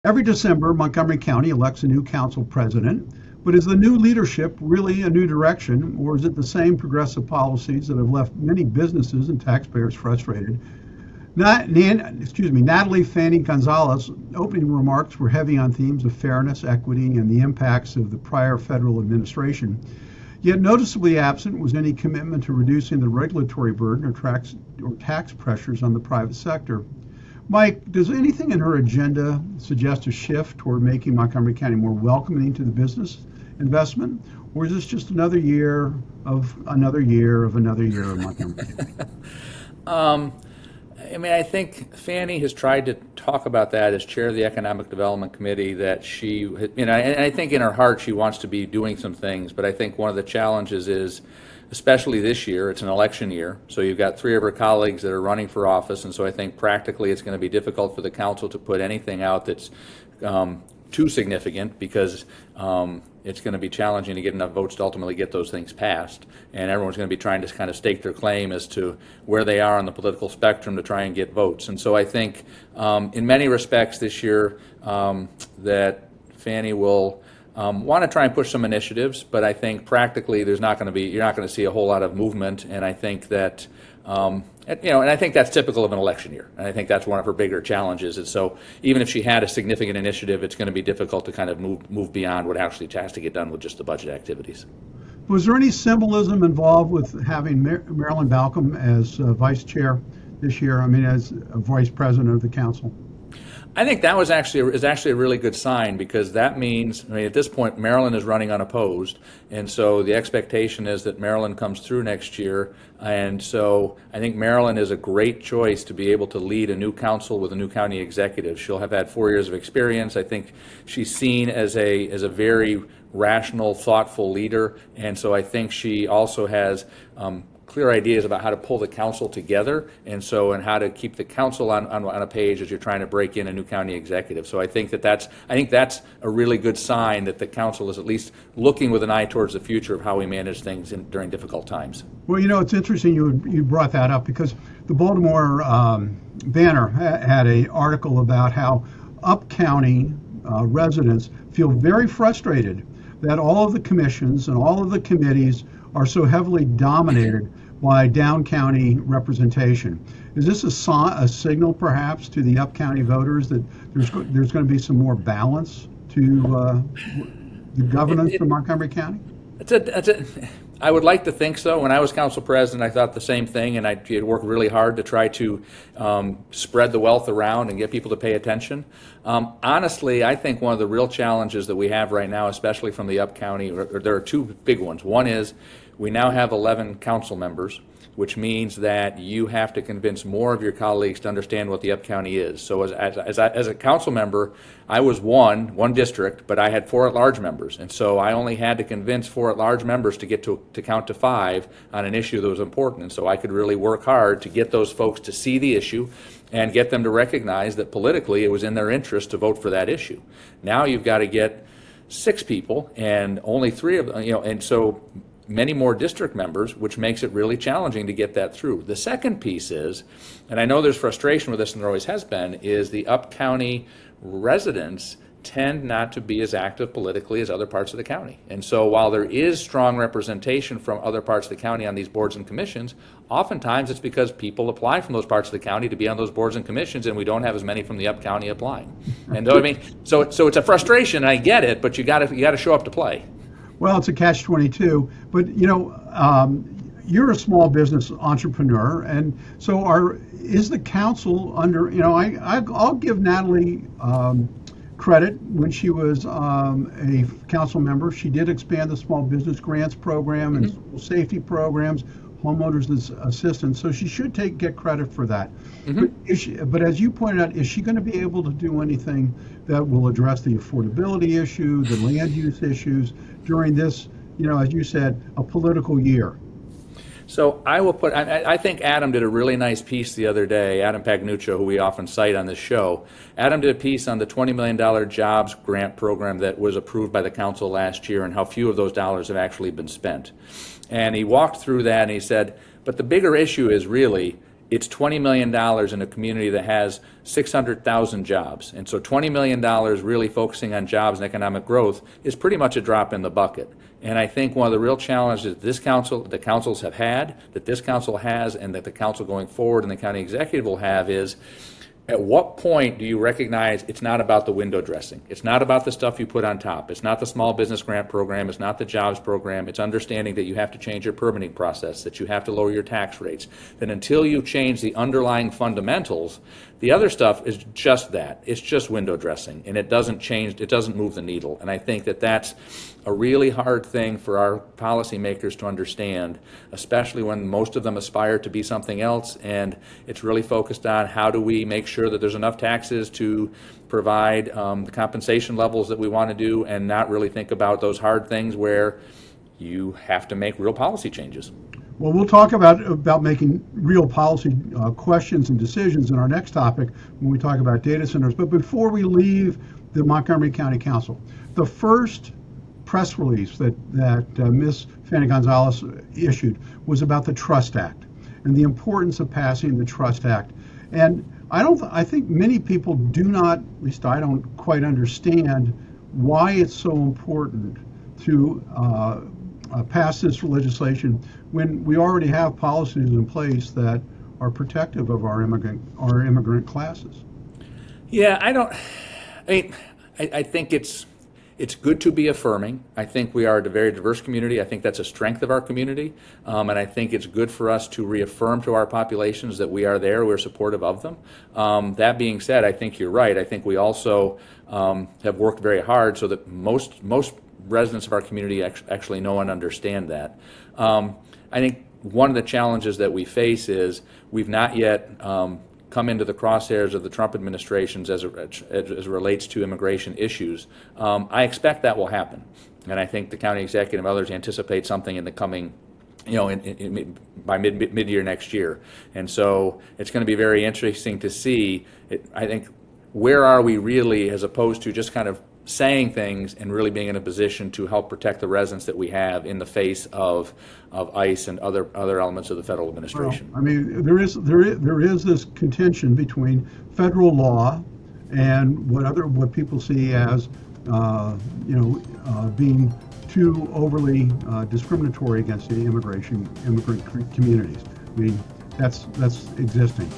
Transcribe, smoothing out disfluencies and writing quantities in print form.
Every December, Montgomery County elects a new council president, but is the new leadership really a new direction, or is it the same progressive policies that have left many businesses and taxpayers frustrated? Natali Fani-Gonzalez opening remarks were heavy on themes of fairness, equity, and the impacts of the prior federal administration. Yet noticeably absent was any commitment to reducing the regulatory burden or tax pressures on the private sector. Mike, does anything in her agenda suggest a shift toward making Montgomery County more welcoming to the business investment? Or is this just another year of Montgomery County? I think Fannie has tried to talk about that as chair of the Economic Development Committee, that she, and I think in her heart she wants to be doing some things, but I think one of the challenges is, especially this year, it's an election year, so you've got three of her colleagues that are running for office, and so I think practically it's going to be difficult for the council to put anything out that's too significant, because it's going to be challenging to get enough votes to ultimately get those things passed, and everyone's going to be trying to kind of stake their claim as to where they are on the political spectrum to try and get votes. And so I think in many respects this year that Fannie will want to try and push some initiatives, but I think practically you're not going to see a whole lot of movement, and I think that and I think that's typical of an election year, and I think that's one of her bigger challenges. And so even if she had a significant initiative, it's going to be difficult to kind of move beyond what actually has to get done with just the budget activities. Was there any symbolism involved with having Marilyn Balcom as vice chair this year? As a vice president of the council? I think that is actually a really good sign, because that means, at this point, Maryland is running unopposed, and so the expectation is that Maryland comes through next year, and so I think Maryland is a great choice to be able to lead a new council with a new county executive. She'll have had 4 years of experience. I think she's seen as a very rational, thoughtful leader, and so I think she also has clear ideas about how to pull the council together, and how to keep the council on a page as you're trying to break in a new county executive. So I think that's a really good sign that the council is at least looking with an eye towards the future of how we manage things during difficult times. Well, it's interesting you brought that up, because the Baltimore Banner had an article about how up county residents feel very frustrated that all of the commissions and all of the committees are so heavily dominated by down county representation. Is this a signal perhaps to the up county voters that there's going to be some more balance to the governance of Montgomery County? I would like to think so. When I was council president, I thought the same thing, and I worked really hard to try to spread the wealth around and get people to pay attention. Honestly, I think one of the real challenges that we have right now, especially from the up county, there are two big ones. One is we now have 11 council members, which means that you have to convince more of your colleagues to understand what the up county is. So as a council member, I was one district, but I had 4 at-large members, and so I only had to convince 4 at-large members to get to count to 5 on an issue that was important. And so I could really work hard to get those folks to see the issue and get them to recognize that politically it was in their interest to vote for that issue. Now you've got to get 6 people, and only 3 of them, and so many more district members, which makes it really challenging to get that through. The second piece is, and I know there's frustration with this, and there always has been, is the up-county residents tend not to be as active politically as other parts of the county. And so while there is strong representation from other parts of the county on these boards and commissions, oftentimes it's because people apply from those parts of the county to be on those boards and commissions, and we don't have as many from the up county applying. And so it's a frustration, and I get it, but you got to show up to play. Well, it's a catch-22, but you're a small business entrepreneur, and so is the council under? I'll give Natali credit. When she was a council member, she did expand the small business grants program and school safety programs, homeowners assistance. So she should get credit for that. But as you pointed out, is she going to be able to do anything that will address the affordability issue, the land use issues during this, as you said, a political year? So I think Adam did a really nice piece the other day, Adam Pagnuccio, who we often cite on this show. Adam did a piece on the $20 million jobs grant program that was approved by the council last year and how few of those dollars have actually been spent. And he walked through that and he said, but the bigger issue is really, it's $20 million in a community that has 600,000 jobs. And so $20 million really focusing on jobs and economic growth is pretty much a drop in the bucket. And I think one of the real challenges the councils have had, that this council has, and that the council going forward and the county executive will have is, at what point do you recognize it's not about the window dressing? It's not about the stuff you put on top. It's not the small business grant program. It's not the jobs program. It's understanding that you have to change your permitting process, that you have to lower your tax rates. That until you change the underlying fundamentals, the other stuff is just that. It's just window dressing, and it doesn't move the needle. And I think that that's a really hard thing for our policymakers to understand, especially when most of them aspire to be something else, and it's really focused on how do we make sure that there's enough taxes to provide the compensation levels that we want to do, and not really think about those hard things where you have to make real policy changes. Well, we'll talk about making real policy questions and decisions in our next topic when we talk about data centers. But before we leave the Montgomery County Council, the first press release that Ms. Fani-Gonzalez issued was about the Trust Act and the importance of passing the Trust Act. And I think many people do not, at least I don't quite understand why it's so important to pass this legislation when we already have policies in place that are protective of our immigrant classes. Yeah, I think it's good to be affirming. I think we are a very diverse community. I think that's a strength of our community. And I think it's good for us to reaffirm to our populations that we are there, we're supportive of them. That being said, I think you're right. I think we also have worked very hard so that most residents of our community actually know and understand that. I think one of the challenges that we face is we've not yet come into the crosshairs of the Trump administrations as it relates to immigration issues. I expect that will happen, and I think the county executive and others anticipate something in the coming, by mid-year next year. And so it's going to be very interesting to see, I think, where are we really, as opposed to just kind of saying things and really being in a position to help protect the residents that we have in the face of ICE and other elements of the federal administration. Well, I mean, there is this contention between federal law and what people see as being too overly discriminatory against the immigrant communities. I mean, that's existing.